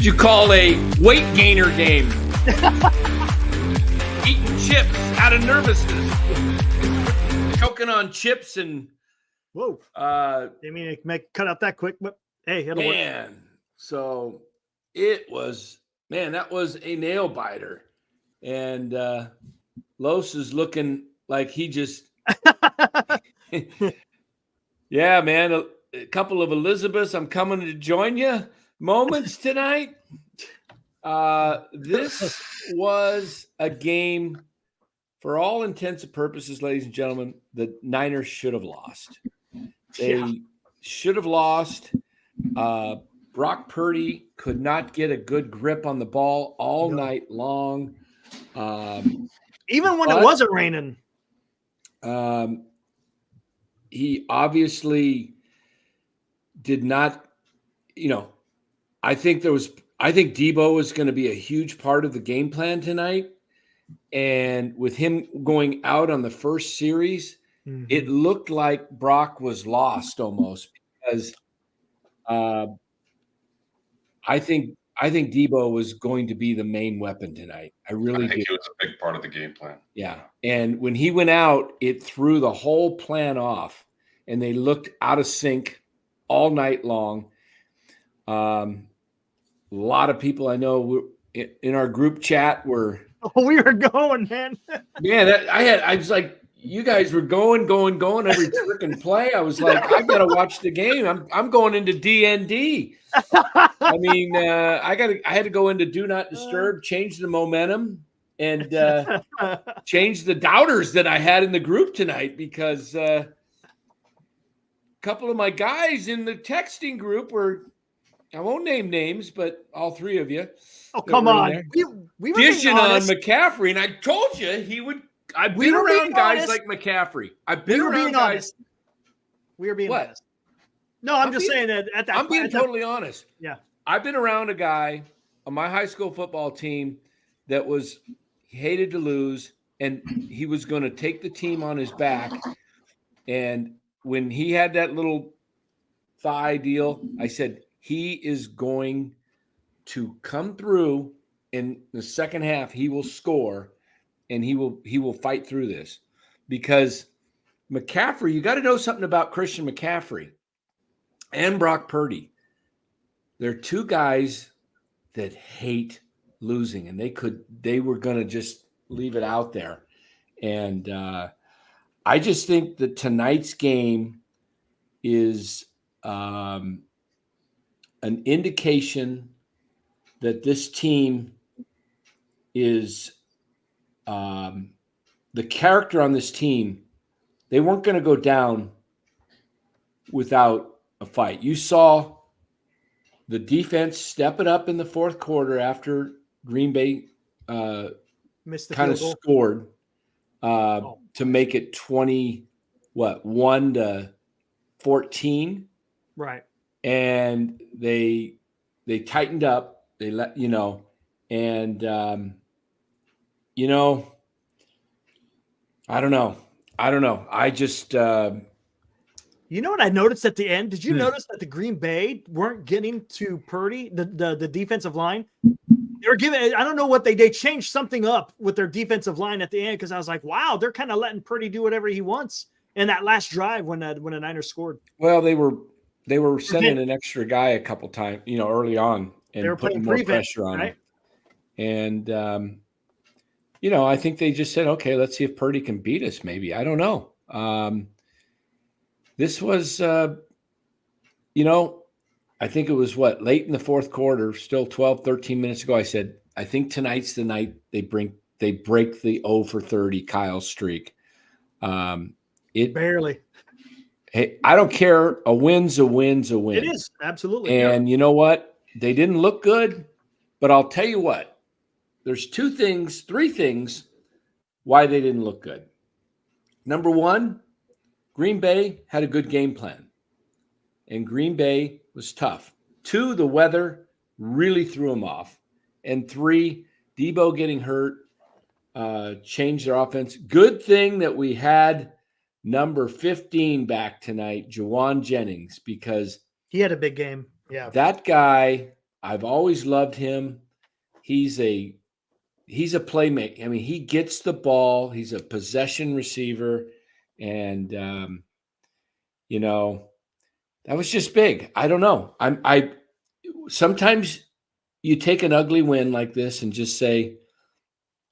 what you call a weight gainer game. Eating chips out of nervousness. Choking on chips and whoa. I mean, cut out that quick, but hey, it'll work. So it was, that was a nail biter. And Los is looking like he just, yeah, man. A couple of Elizabeths, I'm coming to join you moments tonight. This was a game, for all intents and purposes, ladies and gentlemen, the Niners should have lost. They should have lost. Brock Purdy could not get a good grip on the ball all night long. Even when it wasn't raining. He obviously did not, I think Debo was going to be a huge part of the game plan tonight. And with him going out on the first series, it looked like Brock was lost almost, because I think Debo was going to be the main weapon tonight. I think it was a big part of the game plan. Yeah. And when he went out, it threw the whole plan off, and they looked out of sync all night long. A lot of people I know in our group chat were. Oh, we were going, man. Yeah, I was like, you guys were going every freaking play. I was like, I gotta watch the game. I'm going into DND. I mean, I had to go into Do Not Disturb, change the momentum, and change the doubters that I had in the group tonight, because a couple of my guys in the texting group were, I won't name names, but all three of you. Oh, come on. We were dishing on McCaffrey, and I told you he would. I've been around guys like McCaffrey. I've been around guys. We were being honest. No, I'm just saying that at that I'm being totally honest. Yeah. I've been around a guy on my high school football team that he hated to lose, and he was going to take the team on his back. And when he had that little thigh deal, I said, he is going to come through in the second half. He will score, and he will fight through this, because McCaffrey, you got to know something about Christian McCaffrey and Brock Purdy. They're two guys that hate losing, and they were going to just leave it out there. And I just think that tonight's game is an indication that this team is the character on this team. They weren't going to go down without a fight. You saw the defense step it up in the fourth quarter after Green Bay kind of scored to make it 1-14. Right. And they tightened up. They let and I don't know. I just you know what I noticed at the end? Did you notice that the Green Bay weren't getting to Purdy, the defensive line? They were giving, I don't know what they changed something up with their defensive line at the end, because I was like, wow, they're kind of letting Purdy do whatever he wants in that last drive when the Niners scored. Well, they were sending an extra guy a couple times, early on, and they were putting more pressure on him. And I think they just said, okay, let's see if Purdy can beat us. Maybe, I don't know. This was, I think it was late in the fourth quarter, still 12, 13 minutes ago. I said, I think tonight's the night they break the 0 for 30 Kyle streak. Barely. Hey, I don't care. A win's a win's a win. It is, absolutely. And you know what? They didn't look good, but I'll tell you what. There's three things why they didn't look good. Number one, Green Bay had a good game plan, and Green Bay was tough. Two, the weather really threw them off. And three, Debo getting hurt changed their offense. Good thing that we had number 15 back tonight, Jawan Jennings, because he had a big game. Yeah. That guy I've always loved him. He's a playmaker. I mean, he gets the ball. He's a possession receiver, and that was just big. I don't know. I sometimes you take an ugly win like this and just say,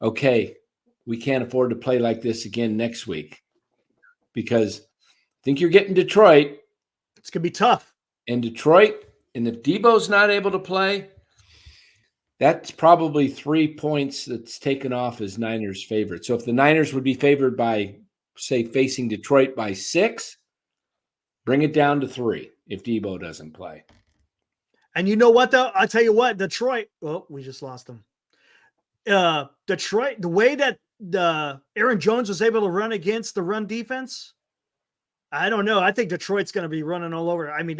okay, we can't afford to play like this again next week, because I think you're getting Detroit. It's going to be tough. And Detroit, and if Debo's not able to play, that's probably 3 points that's taken off as Niners favorite. So if the Niners would be favored by, say, facing Detroit by 6, bring it down to 3 if Debo doesn't play. And you know what, though? I'll tell you what, Detroit, well, we just lost them. Detroit, the way that Aaron Jones was able to run against the run defense, I don't know. I think Detroit's going to be running all over. I mean,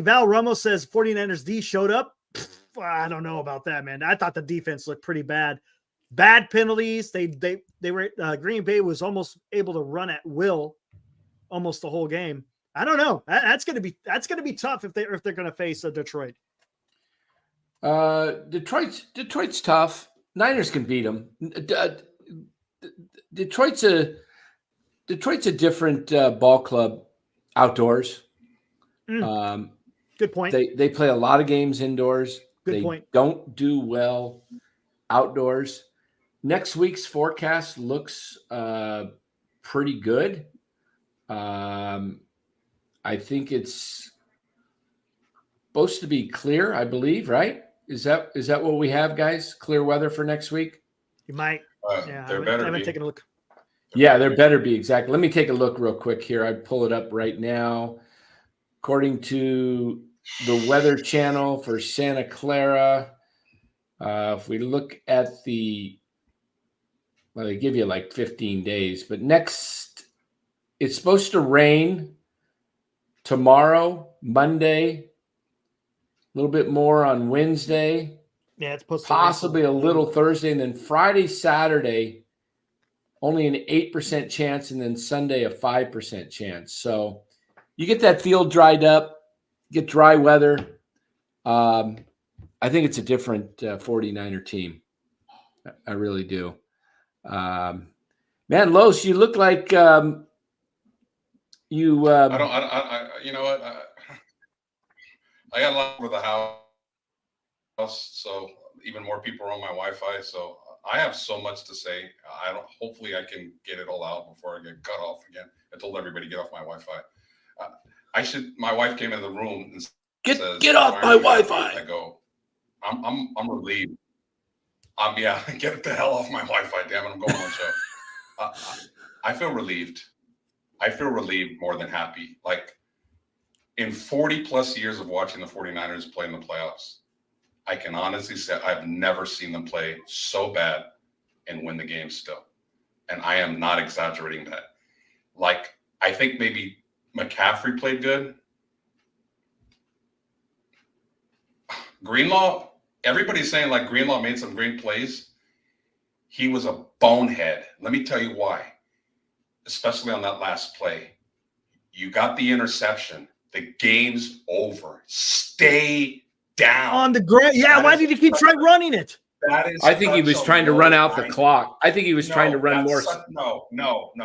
Val Ramos says 49ers D showed up. I don't know about that, man. I thought the defense looked pretty bad. Bad penalties. They were Green Bay was almost able to run at will almost the whole game. I don't know. That's going to be tough if they're going to face Detroit. Detroit's tough. Niners can beat them. Detroit's a different ball club outdoors. Good point. They play a lot of games indoors. Good they point. Don't do well outdoors. Next week's forecast looks pretty good. I think it's supposed to be clear, I believe, right? Is that what we have, guys? Clear weather for next week? You might. Yeah, I haven't taken a look. Yeah, there better be, exactly. Let me take a look real quick here. I pull it up right now. According to the Weather Channel for Santa Clara, if we look at they give you like 15 days, but next, it's supposed to rain tomorrow, Monday, a little bit more on Wednesday. Yeah, it's supposed possibly a little Thursday, and then Friday, Saturday, only an 8% chance, and then Sunday a 5% chance. So you get that field dried up, get dry weather. I think it's a different 49er team. I really do. Man, Los, you look like you. I you know what? I got a lot over the house, so even more people are on my Wi-Fi. So I have so much to say. Hopefully, I can get it all out before I get cut off again. I told everybody to get off my Wi-Fi. My wife came into the room and says, "Get off my Wi-Fi." I go, I'm relieved. Get the hell off my Wi-Fi, damn it! I'm going on the show. I feel relieved. I feel relieved more than happy. Like, in 40 plus years of watching the 49ers play in the playoffs, I can honestly say I've never seen them play so bad and win the game still. And I am not exaggerating that. Like, I think maybe McCaffrey played good. Greenlaw, everybody's saying like Greenlaw made some great plays. He was a bonehead. Let me tell you why. Especially on that last play. You got the interception. The game's over. Stay down. On the ground. Yeah, why did he keep trying running it? I think he was trying to run out the clock. I think he was trying to run more. No.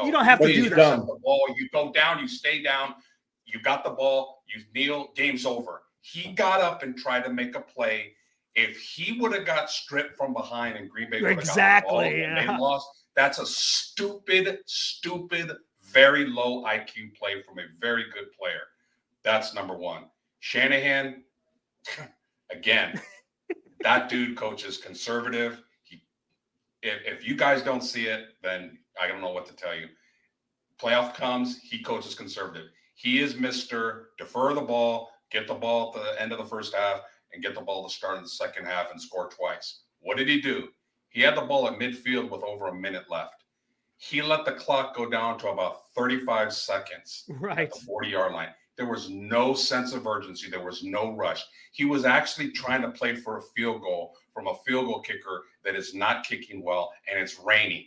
You don't have to do that. The ball, you go down, you stay down. You got the ball, you kneel, game's over. He got up and tried to make a play. If he would have got stripped from behind and Green Bay would have got the ball and they lost, that's a stupid, very low IQ play from a very good player. That's number one. Shanahan, again, that dude coaches conservative. If you guys don't see it, then I don't know what to tell you. Playoff comes, he coaches conservative. He is Mr. Defer the ball, get the ball at the end of the first half, and get the ball to start in the second half and score twice. What did he do? He had the ball at midfield with over a minute left. He let the clock go down to about 35 seconds at the 40-yard line. There was no sense of urgency. There was no rush. He was actually trying to play for a field goal from a field goal kicker that is not kicking well, and it's raining.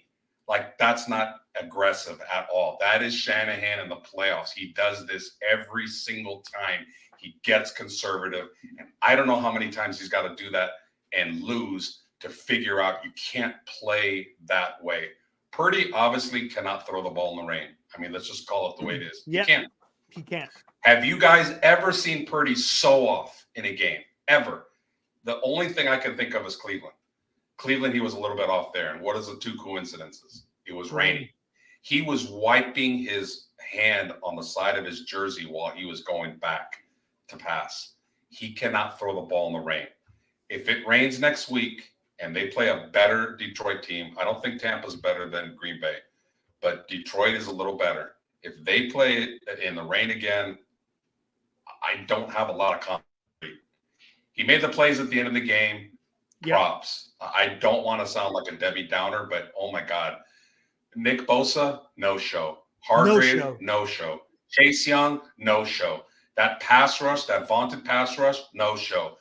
Like, that's not aggressive at all. That is Shanahan in the playoffs. He does this every single time. He gets conservative, and I don't know how many times he's got to do that and lose to figure out you can't play that way. Purdy obviously cannot throw the ball in the rain. I mean, let's just call it the way it is. Yeah. He can't. He can't. Have you guys ever seen Purdy so off in a game? Ever? The only thing I can think of is Cleveland. Cleveland, he was a little bit off there. And what is the two coincidences? It was raining. He was wiping his hand on the side of his jersey while he was going back to pass. He cannot throw the ball in the rain. If it rains next week and they play a better Detroit team, I don't think Tampa's better than Green Bay, but Detroit is a little better. If they play in the rain again, I don't have a lot of confidence. He made the plays at the end of the game. Yeah. Props. I don't want to sound like a Debbie Downer, but oh my God. Nick Bosa, no show. Hargrave, no show. Chase Young, no show. That pass rush, that vaunted pass rush, no show.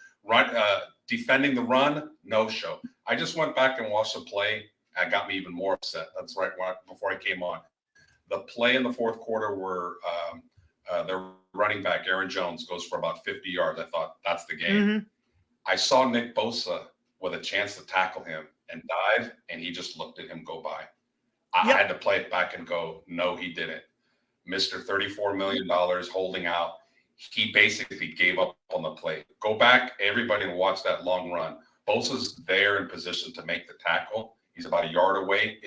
Defending the run, no show. I just went back and watched the play. That got me even more upset. That's right before I came on. The play in the fourth quarter where their running back, Aaron Jones, goes for about 50 yards. I thought, that's the game. Mm-hmm. I saw Nick Bosa with a chance to tackle him and dive, and he just looked at him go by. I had to play it back and go, no, he didn't. Mr. $34 million holding out. He basically gave up on the play. Go back, everybody, and watch that long run. Bosa's there in position to make the tackle. He's about a yard away.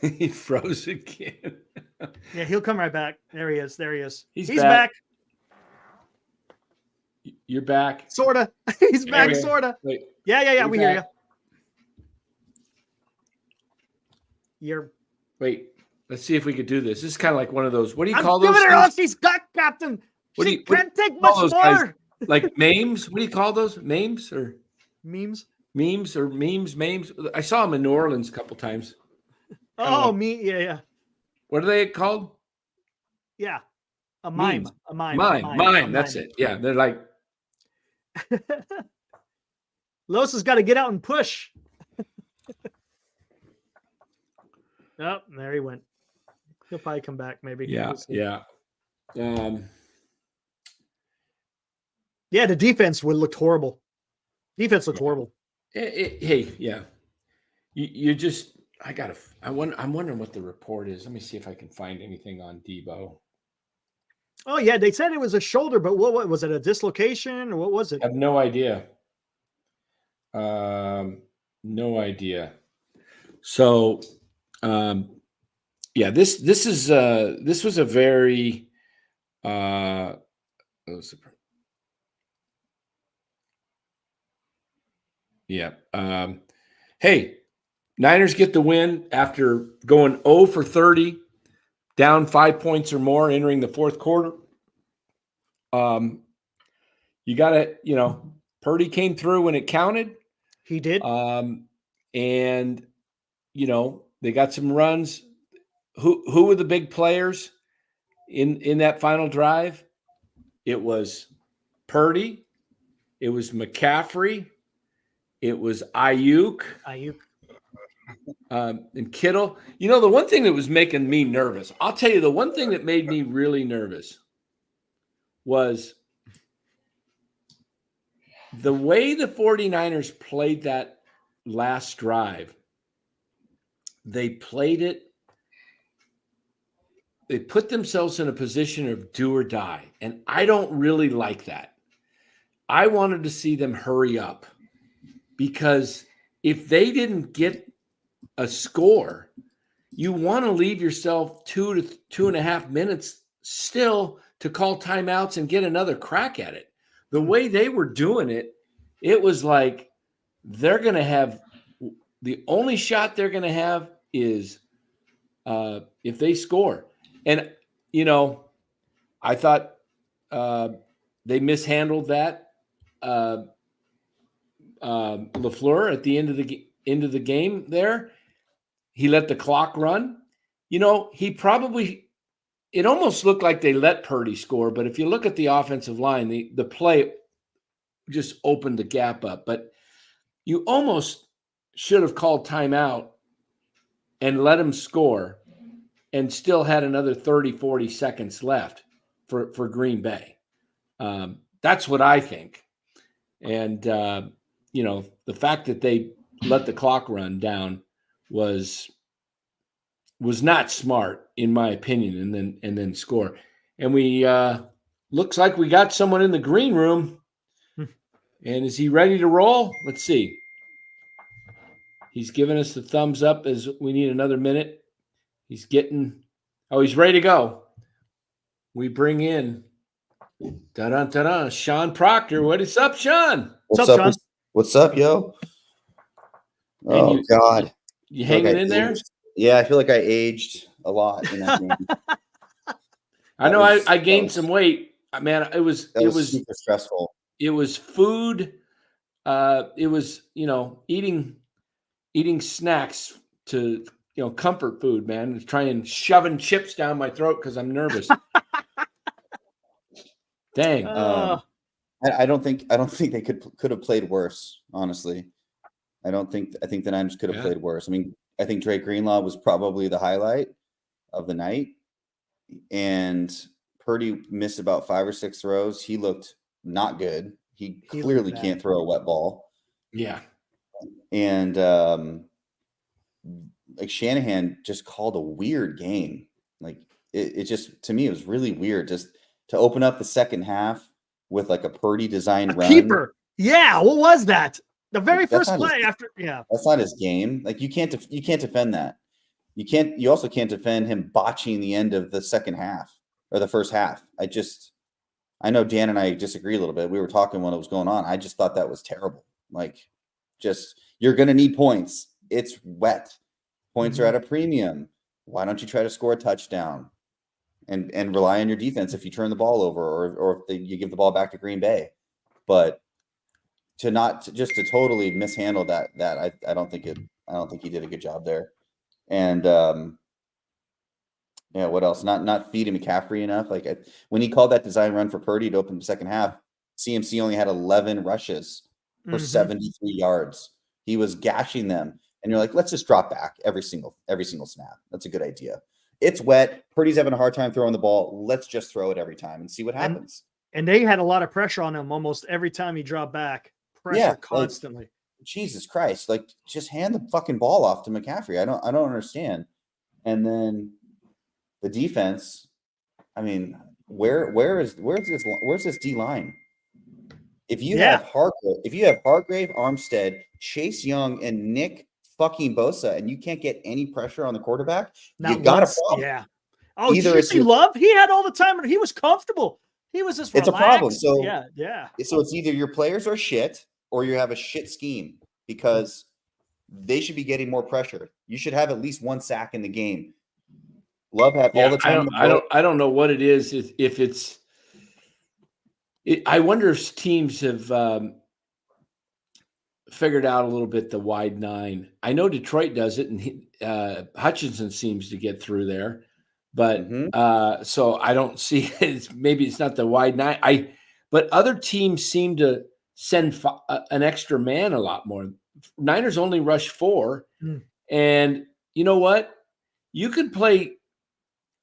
He froze again. Yeah, he'll come right back. There he is. There he is. He's back. You're back. Sorta. He's back, sorta. Wait. Yeah. We hear you. Wait. Let's see if we could do this. This is kind of like one of those. What do you I'm call those? giving her all she's got, Captain. She can't take much more. Guys? Like memes? What do you call those? Memes or memes? Memes or memes? I saw them in New Orleans a couple times. Oh, yeah. What are they called? Yeah. A mime. Memes. A mime. Mime. That's it. Yeah. They're like. Los has got to get out and push. Oh, there he went. He'll probably come back, maybe. Yeah. We'll Yeah. Yeah, the defense looked horrible. Defense looked horrible. Hey, yeah. You just. I'm wondering what the report is. Let me see if I can find anything on Debo. Oh yeah, they said it was a shoulder, but what was it? A dislocation or what was it? I have no idea. No idea. So, yeah, this was a very yeah. Hey, Niners get the win after going 0 for 30, down 5 points or more entering the fourth quarter. You got to, Purdy came through when it counted. He did. And, they got some runs. Who were the big players in that final drive? It was Purdy. It was McCaffrey. It was Ayuk. And Kittle. The one thing that was making me nervous, I'll tell you, the one thing that made me really nervous was the way the 49ers played that last drive. They played it. They put themselves in a position of do or die. And I don't really like that. I wanted to see them hurry up because if they didn't get a score, you want to leave yourself 2 to 2.5 minutes still to call timeouts and get another crack at it. The way they were doing it, it was like they're going to have the only shot they're going to have is if they score. And, I thought they mishandled that. LaFleur at the end of the game there, he let the clock run. It almost looked like they let Purdy score, but if you look at the offensive line, the play just opened the gap up. But you almost should have called timeout and let him score and still had another 30, 40 seconds left for Green Bay. That's what I think. And, the fact that they let the clock run down was not smart, in my opinion, and then score. And we looks like we got someone in the green room. And is he ready to roll? Let's see. He's giving us the thumbs up as we need another minute. He's ready to go. We bring in Sean Proctor. What is up, Sean? What's up, Sean? What's up, yo? And God. You hanging in there? Yeah, I feel like I aged a lot in that game. I know I gained some weight. Man, it was super stressful. It was food. It was, eating snacks to, comfort food, man. Trying shoving chips down my throat because I'm nervous. Dang. I don't think they could have played worse, honestly. I think the Niners could have played worse. I mean, I think Drake Greenlaw was probably the highlight of the night. And Purdy missed about 5 or 6 throws. He looked not good. He clearly can't throw a wet ball. Yeah. And Shanahan just called a weird game. Like it just, to me, it was really weird just to open up the second half with like a Purdy designed run. Keeper. Yeah. What was that? The very first play after. Yeah. That's not his game. Like you can't defend that. You also can't defend him botching the end of the second half or the first half. I know Dan and I disagree a little bit. We were talking when it was going on. I just thought that was terrible. Like, you're going to need points. It's wet. Points are at a premium. Why don't you try to score a touchdown and rely on your defense if you turn the ball over or if you give the ball back to Green Bay? But to totally mishandle that I don't think he did a good job there. And what else? Not feeding McCaffrey enough. Like when he called that design run for Purdy to open the second half, CMC only had 11 rushes for 73 yards. He was gashing them, and you're like, let's just drop back every single snap. That's a good idea. It's wet. Purdy's having a hard time throwing the ball. Let's just throw it every time and see what happens. And they had a lot of pressure on him almost every time he dropped back. Pressure constantly. Like, Jesus Christ! Like, just hand the fucking ball off to McCaffrey. I don't understand. And then the defense. I mean, where's this D line? If you have Hargrave, Armstead, Chase Young, and Nick fucking Bosa, and you can't get any pressure on the quarterback, you got a problem. Yeah. Oh, did you see Love? He had all the time. He was comfortable. He was just relaxed. It's a problem. So yeah. So it's either your players are shit or you have a shit scheme, because they should be getting more pressure. You should have at least 1 sack in the game. Love had all the time. I don't know what it is. If it's. I wonder if teams have figured out a little bit the wide 9. I know Detroit does it, and Hutchinson seems to get through there. But so I don't see it. Maybe it's not the wide 9. But other teams seem to send an extra man a lot more. Niners only rush 4. And you know what? You can play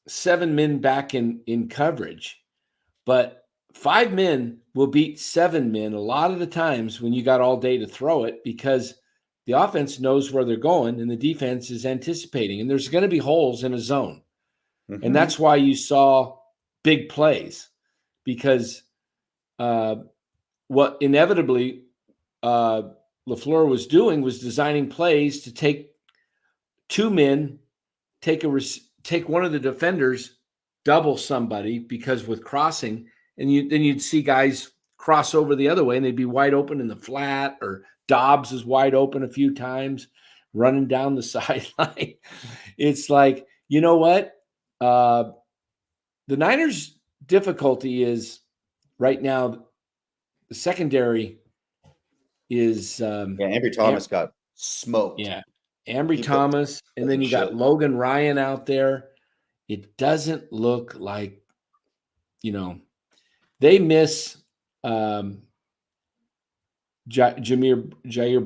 7 men back in coverage, but 5 men will beat 7 men a lot of the times when you got all day to throw it, because the offense knows where they're going and the defense is anticipating, and there's going to be holes in a zone. And that's why you saw big plays, because what inevitably LaFleur was doing was designing plays to take 2 men, take one of the defenders, double somebody, because with crossing, and then you'd see guys cross over the other way and they'd be wide open in the flat, or Dobbs is wide open a few times running down the sideline. It's like, you know what? The Niners' difficulty is right now, the secondary is Ambry Thomas got smoked. Yeah, Ambry Thomas, and then you got Logan Ryan out there. It doesn't look like, they miss Jair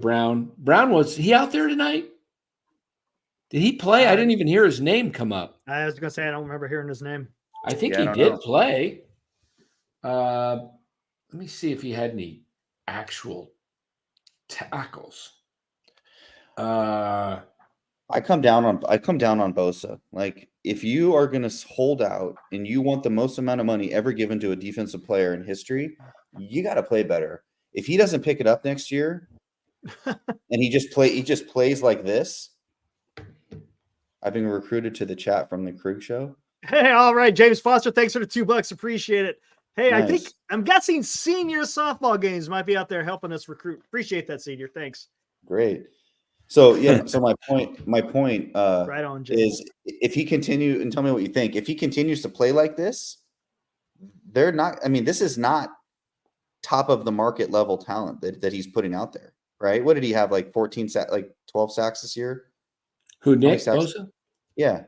Brown. Brown, was he out there tonight? Did he play? I didn't even hear his name come up. I was gonna say I don't remember hearing his name. I think Yeah, I he don't did know. play. Let me see if he had any actual tackles. I come down on Bosa. Like, if you are going to hold out and you want the most amount of money ever given to a defensive player in history, you got to play better. If he doesn't pick it up next year, and he just plays like this. I've been recruited to the chat from the Krug Show. Hey, all right, James Foster, thanks for the $2. Appreciate it. Hey, I think Nice. I'm guessing senior softball games might be out there helping us recruit. Appreciate that, senior. Thanks. Great. So yeah, so my point Right on, James. is if he continue, and tell me what you think, if he continues to play like this, they're not, I mean, this is not top of the market level talent that he's putting out there, right? What did he have, like 12 sacks this year? Who, many Nick sacks? Bosa? Yeah.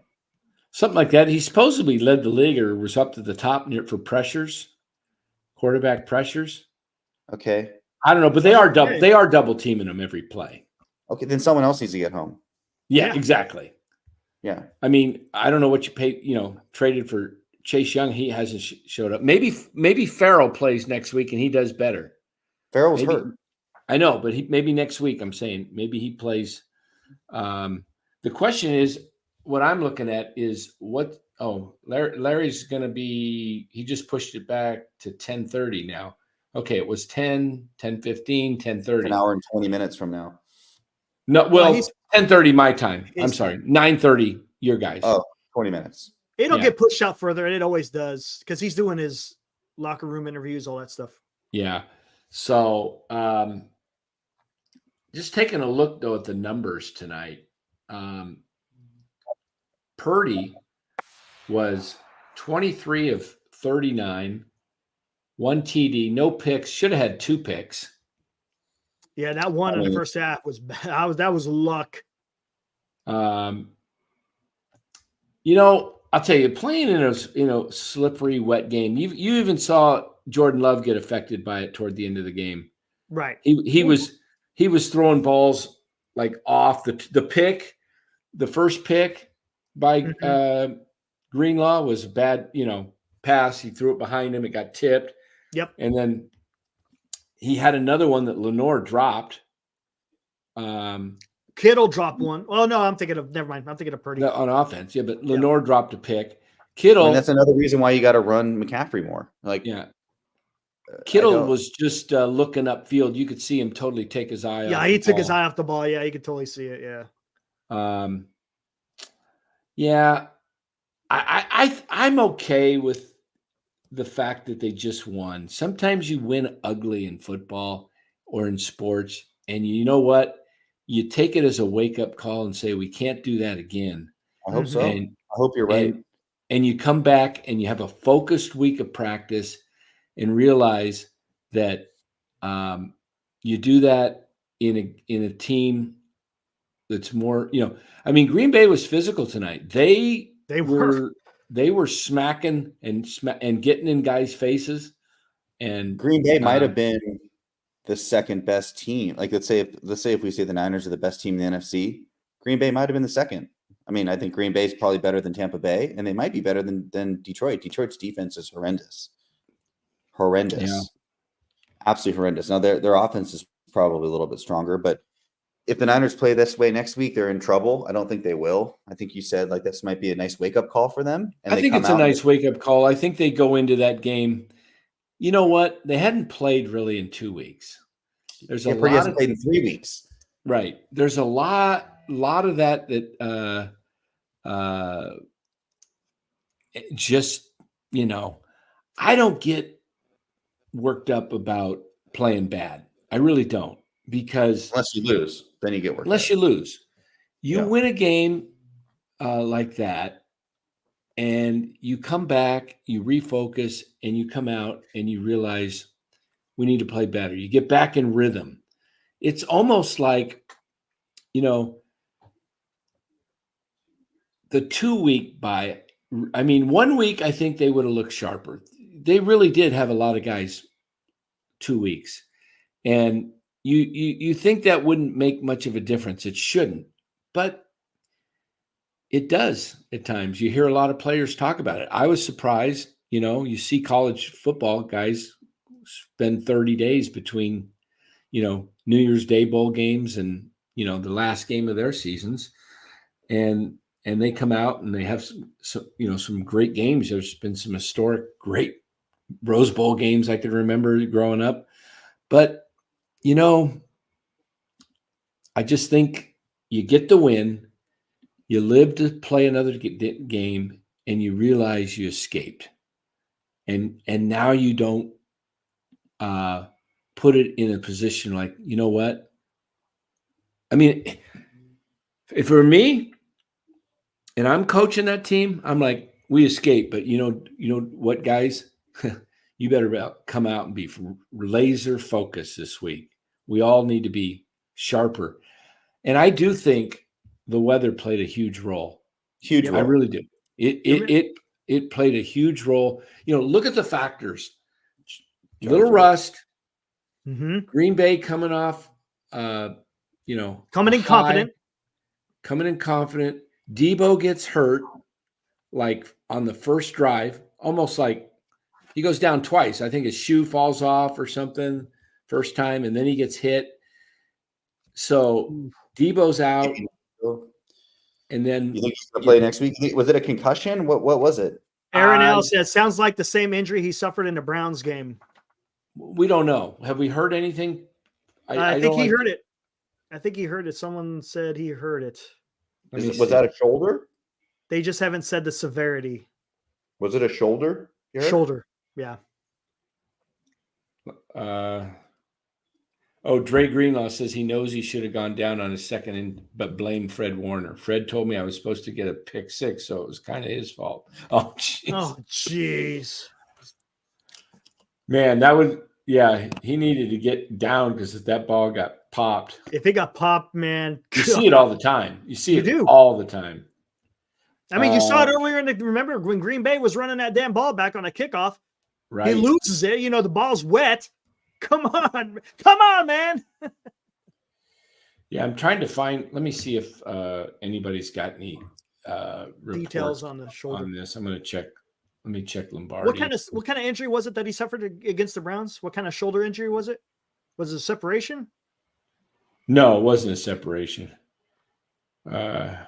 Something like that. He supposedly led the league or was up to the top near for pressures, quarterback pressures. Okay. I don't know, but they are double teaming him every play. Okay, then someone else needs to get home. Yeah, exactly. Yeah. I mean, I don't know what you paid, traded for Chase Young. He hasn't showed up. Maybe Farrell plays next week and he does better. Farrell was hurt. I know, but maybe next week, I'm saying maybe he plays. The question is, what I'm looking at is Larry's going to be, he just pushed it back to 10:30 now. Okay, it was 10, 10:15, 10:30. An hour and 20 minutes from now. No, well, 10:30 my time. I'm sorry, 9:30 your guys. Oh, 20 minutes. It'll get pushed out further, and it always does because he's doing his locker room interviews, all that stuff. Yeah. So just taking a look, though, at the numbers tonight. Purdy was 23 of 39, 1 TD, no picks. Should have had 2 picks. Yeah, that one in the first half was bad. That was luck. I'll tell you, playing in a slippery, wet game. You even saw Jordan Love get affected by it toward the end of the game. Right. He was throwing balls like off the pick. The first pick by Greenlaw was a bad, pass. He threw it behind him. It got tipped. Yep. And then he had another one that Lenore dropped. Kittle dropped one. Oh no, never mind. I'm thinking of Purdy on offense. Yeah, but Lenore dropped a pick. Kittle. And that's another reason why you got to run McCaffrey more. Kittle was just looking upfield. You could see him totally take his eye off. Yeah, he took his eye off the ball. Yeah, you could totally see it. Yeah. Yeah. I'm okay with the fact that they just won. Sometimes you win ugly in football or in sports, and you know what? You take it as a wake-up call and say, we can't do that again. I hope so. I hope you're right. And you come back and you have a focused week of practice and realize that you do that in a team that's more, Green Bay was physical tonight. They were smacking and getting in guys' faces. And Green Bay might have been the second best team. Like, let's say if we say the Niners are the best team in the NFC, Green Bay might have been the second. I mean, I think Green Bay is probably better than Tampa Bay, and they might be better than Detroit. Detroit's defense is horrendous. Yeah. Absolutely horrendous. Now their offense is probably a little bit stronger, but if the Niners play this way next week, they're in trouble. I don't think they will. I think you said like this might be a nice wake-up call for them. And I think it's a nice wake-up call. I think they go into that game. You know what? They hadn't played really in 2 weeks. There's a lot hasn't played in 3 weeks. Right. There's a lot of that just, I don't get worked up about playing bad. I really don't, because unless you lose, then you get worked up. You lose. You win a game like that, and you come back, you refocus, and you come out and you realize we need to play better. You get back in rhythm. It's almost like, the 2 week bye. I mean, 1 week, I think they would have looked sharper. They really did have a lot of guys 2 weeks. And you think that wouldn't make much of a difference. It shouldn't. But It does at times. You hear a lot of players talk about it. I was surprised. You see college football guys spend 30 days between, New Year's Day bowl games and, the last game of their seasons. And they come out and they have some great games. There's been some historic, great Rose Bowl games I can remember growing up. But, I just think you get the win, you live to play another game, and you realize you escaped. And now you don't put it in a position like, you know what? I mean, if it were me and I'm coaching that team, I'm like, we escaped. But you know what, guys? You better come out and be laser focused this week. We all need to be sharper. And I do think the weather played a huge role. Huge role. I really do. It played a huge role. Look at the factors. Little rust. Mm-hmm. Green Bay coming off, coming in confident. Debo gets hurt, like on the first drive, almost like he goes down twice. I think his shoe falls off or something first time, and then he gets hit. So Debo's out, and then you think he's going to play next week? Was it a concussion? What was it? Aaron L says sounds like the same injury he suffered in the Browns game. We don't know. Have we heard anything? I think he heard it. I think he heard it. Someone said he heard it. Was that a shoulder? They just haven't said the severity. Was it a shoulder? Eric? Shoulder. Yeah. Dre Greenlaw says he knows he should have gone down on a second, but blamed Fred Warner. Fred told me I was supposed to get a pick six, so it was kind of his fault. Oh, jeez. Man, he needed to get down because that ball got popped. If it got popped, man. You see it all the time. You all the time. I mean, you saw it earlier remember when Green Bay was running that damn ball back on a kickoff. Right. He loses it. The ball's wet. Come on, man. Yeah, I'm trying to find. Let me see if anybody's got any details on the shoulder on this. I'm going to check. Let me check Lombardi. What kind of injury was it that he suffered against the Browns? What kind of shoulder injury was it? Was it a separation? No, it wasn't a separation. Let's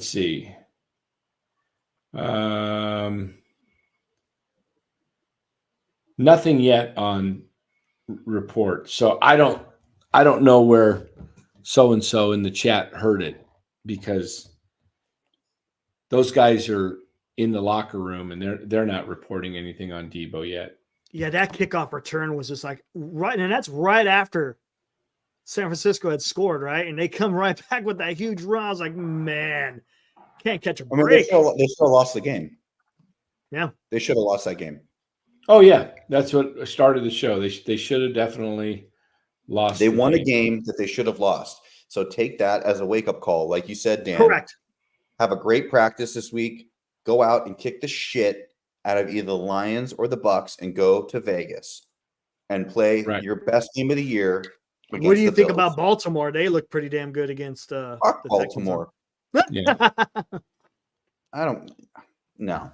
see. Nothing yet on report. So I don't know where so-and-so in the chat heard it, because those guys are in the locker room and they're not reporting anything on Debo yet. Yeah, that kickoff return was just like right, and that's right after San Francisco had scored, right? And they come right back with that huge run. I was like, man, can't catch a break. They still lost the game. Yeah. They should have lost that game. Oh, yeah. That's what started the show. They should have definitely lost. They won a game that they should have lost. So take that as a wake-up call. Like you said, Dan. Correct. Have a great practice this week. Go out and kick the shit out of either the Lions or the Bucks and go to Vegas and play your best game of the year. What do you think about Baltimore? They look pretty damn good against the Baltimore. Yeah. I don't know.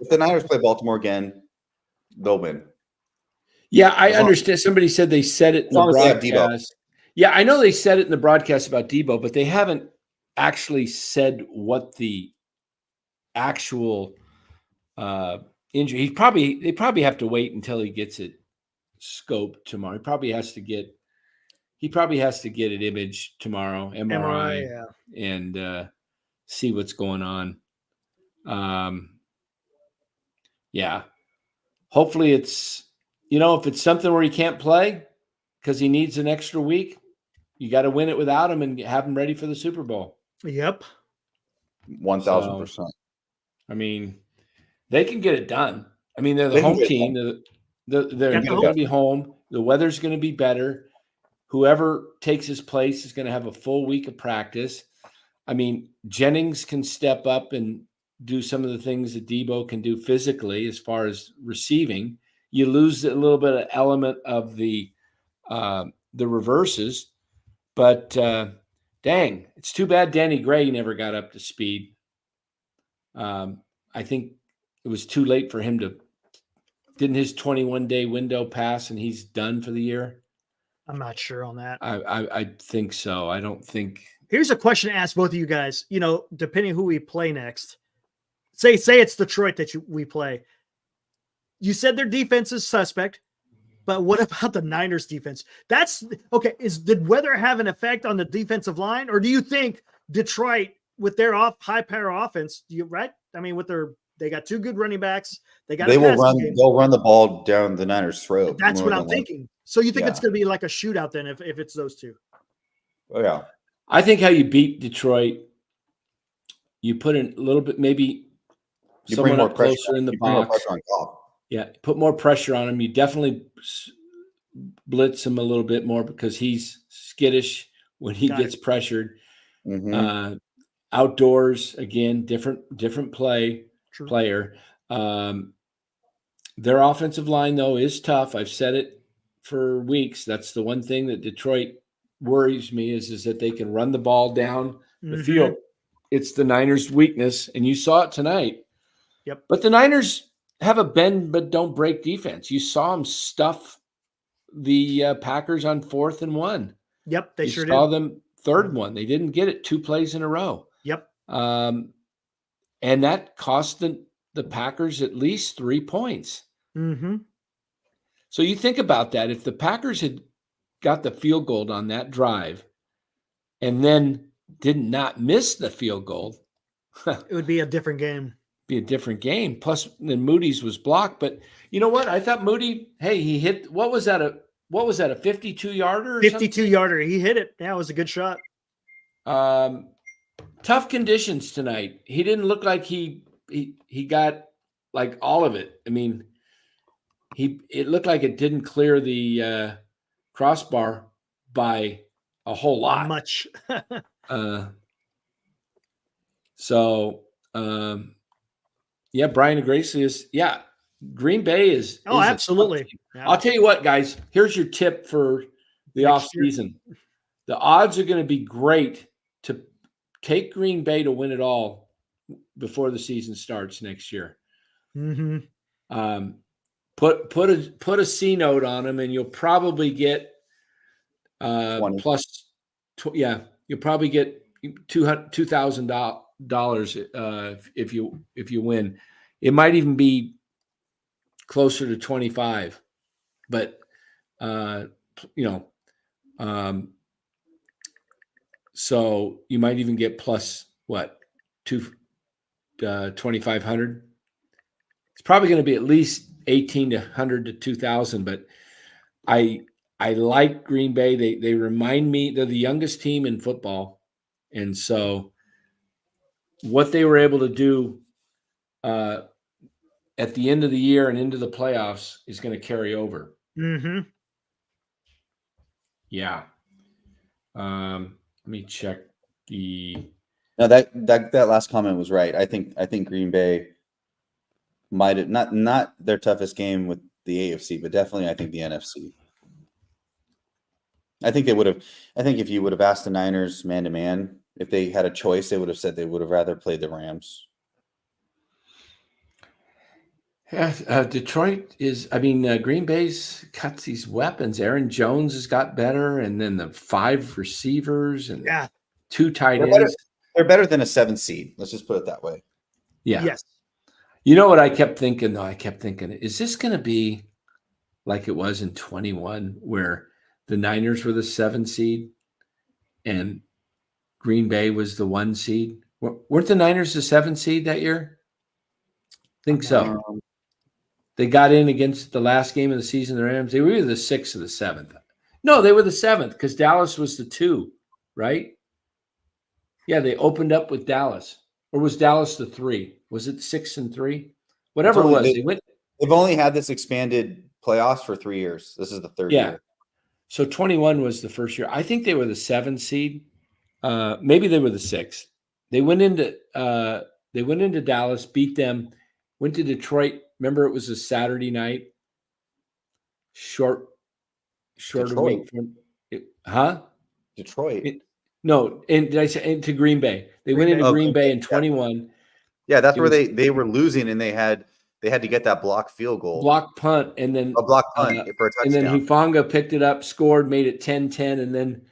If the Niners play Baltimore again, they'll win. Yeah, I understand. Somebody said they said it in the broadcast. Yeah, I know they said it in the broadcast about Debo, but they haven't actually said what the actual injury. They probably have to wait until he gets it scoped tomorrow. He probably has to get it imaged tomorrow, MRI. And see what's going on. Yeah. Hopefully it's, if it's something where he can't play because he needs an extra week, you got to win it without him and have him ready for the Super Bowl. Yep. 1,000%. I mean, they can get it done. I mean, they're the home team. They're going to be home. The weather's going to be better. Whoever takes his place is going to have a full week of practice. I mean, Jennings can step up and do some of the things that Debo can do physically as far as receiving. You lose a little bit of element of the reverses, but dang, it's too bad Danny Gray never got up to speed. I think it was too late for him to. Didn't his 21-day window pass and he's done for the year? I'm not sure on that. I think so. I don't think. Here's a question to ask both of you guys. You know, depending who we play next. Say it's Detroit that we play. You said their defense is suspect, but what about the Niners defense? That's okay. Did weather have an effect on the defensive line, or do you think Detroit with their high power offense, right? I mean, they got two good running backs. They will run. They'll run the ball down the Niners' throat. That's what I'm thinking. So you think it's Yeah. going to be like a shootout then if it's those two? Oh yeah. I think how you beat Detroit, you put in a little bit, maybe You someone bring more up pressure. closer in the You bring more box. pressure on Goff. Yeah, put more pressure on him. You definitely blitz him a little bit more because he's skittish when he Got gets pressured. Mhm. Outdoors, again, different True. player. Their offensive line, though, is tough. I've said it for weeks. That's the one thing that Detroit worries me is that they can run the ball down the field. It's the Niners' weakness, and you saw it tonight. Yep. But the Niners have a bend but don't break defense. You saw them stuff the Packers on 4th and 1. Yep, they You sure saw did. them 3rd one. They didn't get it 2 plays in a row. Yep. And that cost the Packers at least 3 points. Mm-hmm. So you think about that. If the Packers had got the field goal on that drive and then did not miss the field goal, It would be a different game. Be a different game. Plus, then Moody's was blocked. But you know what? I thought Moody, hey, he hit, what was that, a 52-yarder? 52-yarder. He hit it. Yeah, it was a good shot. Tough conditions tonight. He didn't look like he got like all of it. I mean, it looked like it didn't clear the crossbar by a whole lot. Much. Yeah, Brian Iglesias. Yeah, Green Bay is. Oh, is absolutely. Yeah. I'll tell you what, guys. Here's your tip for the Next year. offseason. The odds are going to be great to take Green Bay to win it all before the season starts next year. Mm-hmm. Put a C note on them, and you'll probably get 20. you'll probably get $2,000 if you win. It might even be closer to 25, but so you might even get plus what 2,500. It's probably going to be at least 1,800 to 2,000, but I like Green Bay. They remind me they're the youngest team in football, and so what they were able to do at the end of the year and into the playoffs is going to carry over. Mm-hmm. Yeah. Let me check the. No, that last comment was right. I think Green Bay might have not their toughest game with the AFC, but definitely I think the NFC. I think they would have. I think if you would have asked the Niners man to man, if they had a choice, they would have said they would have rather played the Rams. Yeah, Detroit is. I mean, Green Bay's got these weapons. Aaron Jones has got better, and then the 5 receivers and 2 tight ends. They're better than a 7 seed. Let's just put it that way. Yeah. Yes. You know what I kept thinking, though? I kept thinking, is this going to be like it was in 21, where the Niners were the 7 seed and Green Bay was the 1 seed? Weren't the Niners the 7 seed that year? I think so. They got in against the last game of the season, the Rams. They were either the 6th or the 7th. No, they were the 7th because Dallas was the 2, right? Yeah, they opened up with Dallas. Or was Dallas the 3? Was it 6 and 3? Whatever it was. They've only had this expanded playoffs for 3 years. This is the 3rd year. So 21 was the first year. I think they were the 7 seed. Maybe they were the 6th. They went into Dallas, beat them, went to Detroit. Remember, it was a Saturday night. Short Detroit. week from it, huh? Detroit. No, and did I say into Green Bay? They went into Bay. Green Bay in Yeah. 21. Yeah, that's It where was- they were losing, and they had to get that block field goal, Block punt, and then a block punt for a and then touchdown. Hufanga picked it up, scored, made it 10-10, and then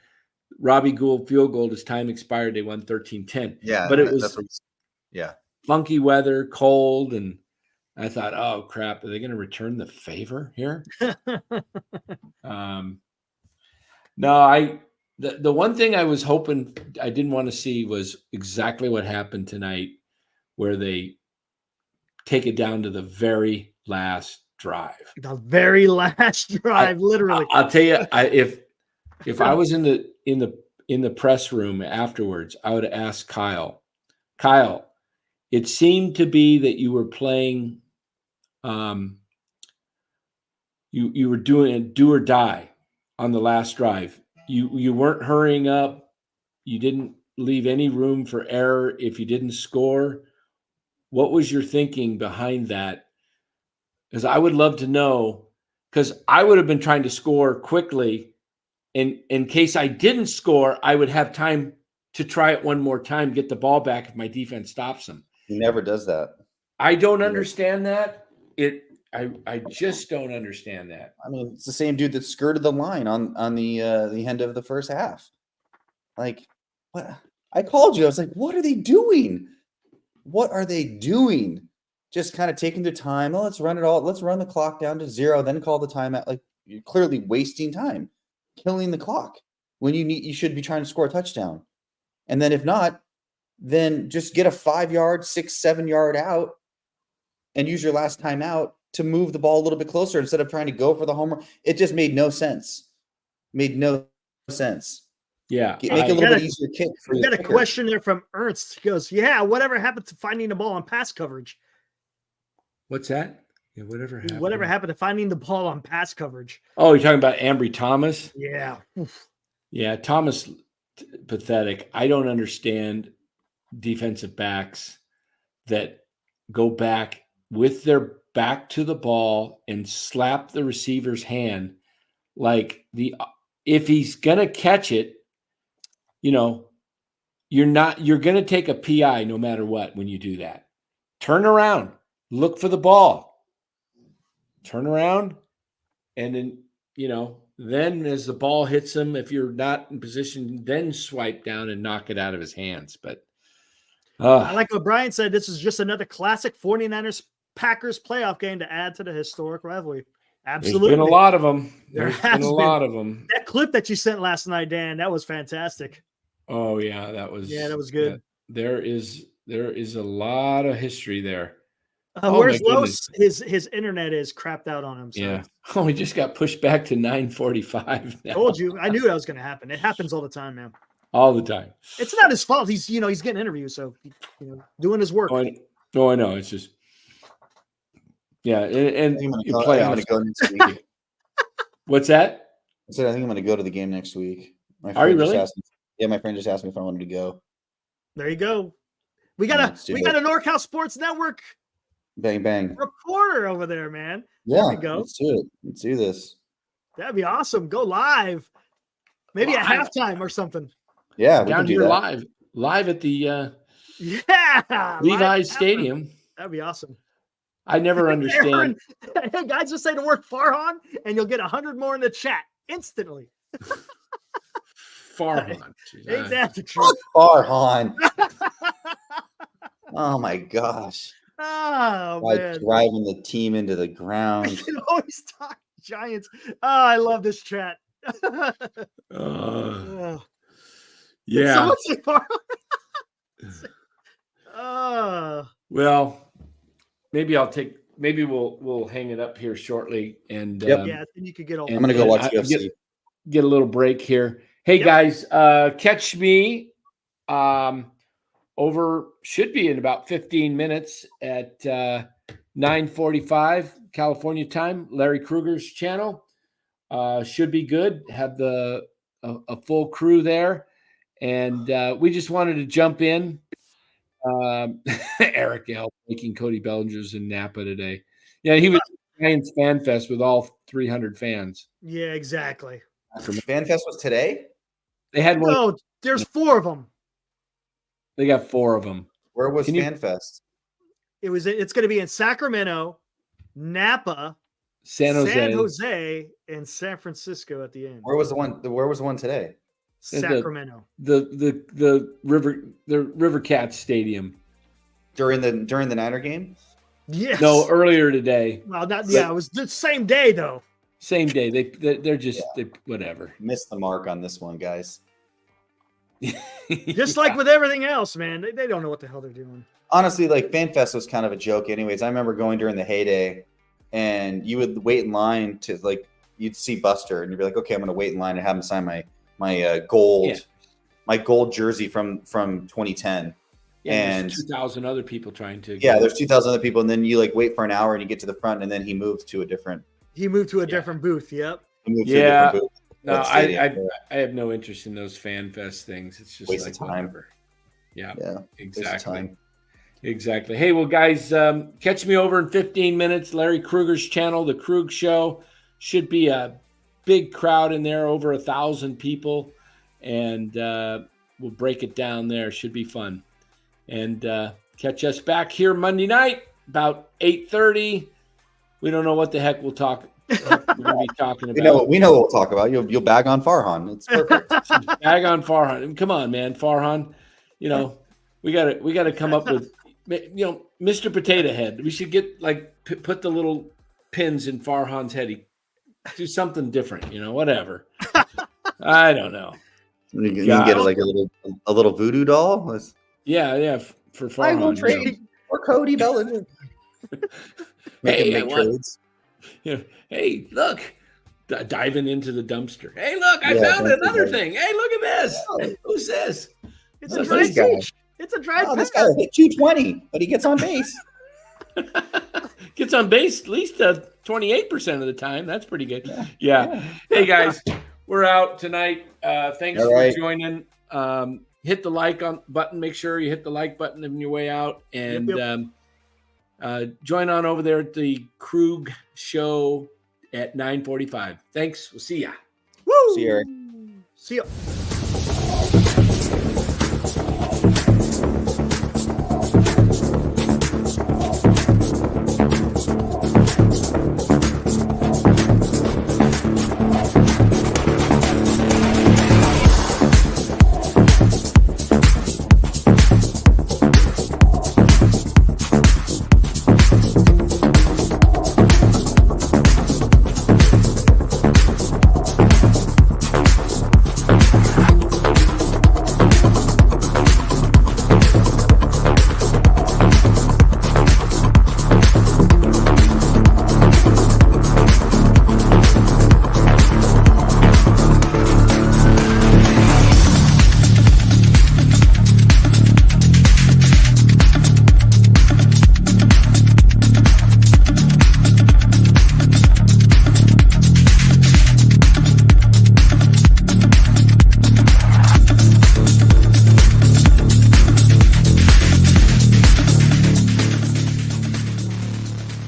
Robbie Gould field goal as time expired. They won 13-10. Yeah, but it was that's what, yeah. funky weather, cold, and I thought, oh crap, are they going to return the favor here? No, the one thing I was hoping I didn't want to see was exactly what happened tonight, where they take it down to the very last drive. The very last drive, literally. I'll tell you, if I was in the press room afterwards, I would ask Kyle, it seemed to be that you were playing, you were doing a do or die on the last drive. You weren't hurrying up. You didn't leave any room for error if you didn't score. What was your thinking behind that? Because I would love to know, because I would have been trying to score quickly. And in case I didn't score, I would have time to try it one more time, get the ball back if my defense stops them. He never does that. I don't understand that. I just don't understand that. I mean, it's the same dude that skirted the line on the end of the first half. Like, what? I called you. I was like, what are they doing? What are they doing? Just kind of taking their time. Oh, let's run it all. Let's run the clock down to 0, then call the timeout. Like, you're clearly wasting time, killing the clock when you should be trying to score a touchdown. And then if not, then just get a 5-yard, 6-7 yard out and use your last timeout to move the ball a little bit closer instead of trying to go for the homer. It just made no sense. Made no sense. Yeah. Make it a little bit easier kick. We got a question there from Ernst. He goes, yeah, whatever happened to finding the ball on pass coverage? What's that? Yeah, whatever happened. Whatever happened to finding the ball on pass coverage? Oh, you're talking about Ambry Thomas? Yeah. Oof. Yeah, Thomas, pathetic. I don't understand defensive backs that go back with their back to the ball and slap the receiver's hand. Like if he's gonna catch it, you're going to take a PI no matter what when you do that. Turn around, look for the ball, turn around, and then then as the ball hits him, if you're not in position, then swipe down and knock it out of his hands. But I like what Brian said. This is just another classic 49ers Packers playoff game to add to the historic rivalry. Absolutely. There's been a lot of them. There's been a lot of them. That clip that you sent last night, Dan, that was fantastic. Oh yeah, that was good. There is a lot of history there. Where's Los? His internet is crapped out on him. So. Yeah. Oh, he just got pushed back to 9:45 now. Told you. I knew that was going to happen. It happens all the time, man. All the time. It's not his fault. He's getting interviews, so doing his work. Oh, I know. It's just and I'm going to go next week. What's that? I said I think I'm going to go to the game next week. Are you really? My friend just asked me if I wanted to go. There you go. We got a NorCal Sports Network. Bang bang. Reporter over there, man. Yeah, there we go. Let's do it. Let's do this. That'd be awesome. Go live. Maybe at halftime or something. Yeah, we down here live at the Levi's Stadium. That'd be awesome. I never understand. Hey, guys, just say the word Farhan, and you'll get 100 more in the chat instantly. Farhan. Ain't that the truth? Farhan. Oh my gosh. Oh man. Driving the team into the ground. I can always talk Giants. Oh, I love this chat. Yeah. Well, maybe we'll hang it up here shortly and then you could get all. I'm gonna go watch UFC. Get a little break here. Hey guys, catch me should be in about 15 minutes at 9:45 California time, Larry Kruger's channel. Should be good. Have a full crew there. And we just wanted to jump in. Eric L. making Cody Bellinger's in Napa today. Yeah, he was at Giants Fan Fest with all 300 fans. Yeah, exactly. Fan Fest was today? They had one. No, there's 4 of them. They got 4 of them. Where was Can you- FanFest? It's going to be in Sacramento, Napa, San Jose. and San Francisco at the end. Where was the one today? Sacramento. The River Cats Stadium. During the Niner game? Yes. No, earlier today. Well, it was the same day though. Same day. They're just whatever. Missed the mark on this one, guys. Just like with everything else, man. They don't know what the hell they're doing. Honestly, like FanFest was kind of a joke anyways. I remember going during the heyday and you would wait in line to like you'd see Buster and you'd be like, okay, I'm gonna wait in line and have him sign my gold jersey from 2010. And 2,000 other people trying to there's 2,000 other people, and then you like wait for an hour and you get to the front, and then he moved to a different different booth. Yep. No, I have no interest in those fan fest things. It's just waste like of time. whatever. Yeah, Exactly. Exactly. Hey, well, guys, catch me over in 15 minutes. Larry Kruger's channel, The Krug Show, should be a big crowd in there, over 1,000 people, and we'll break it down there. Should be fun. And catch us back here Monday night about 8:30. We don't know what the heck we're going to be talking about. We know what we'll talk about. You'll bag on Farhan. It's perfect. Bag on Farhan. Come on, man, Farhan. You know, we gotta come up with, Mr. Potato Head. We should get put the little pins in Farhan's head. Do something different. Whatever. I don't know. You can get like a little voodoo doll. Yeah, for Farhan. I will trade for Cody Bellinger. Hey, look, diving into the dumpster. Hey, look, I found another thing. Hey, look at this. Who's this? It's a dry pitch. It's a dry pitch. This guy hit 220, but he gets on base. Gets on base at least 28% of the time. That's pretty good. Yeah. Hey, guys, we're out tonight. Thanks for joining. Hit the like button. Make sure you hit the like button on your way out. And join on over there at the Krug Show at 9:45. Thanks. We'll see ya. Woo! See you, Eric. See ya.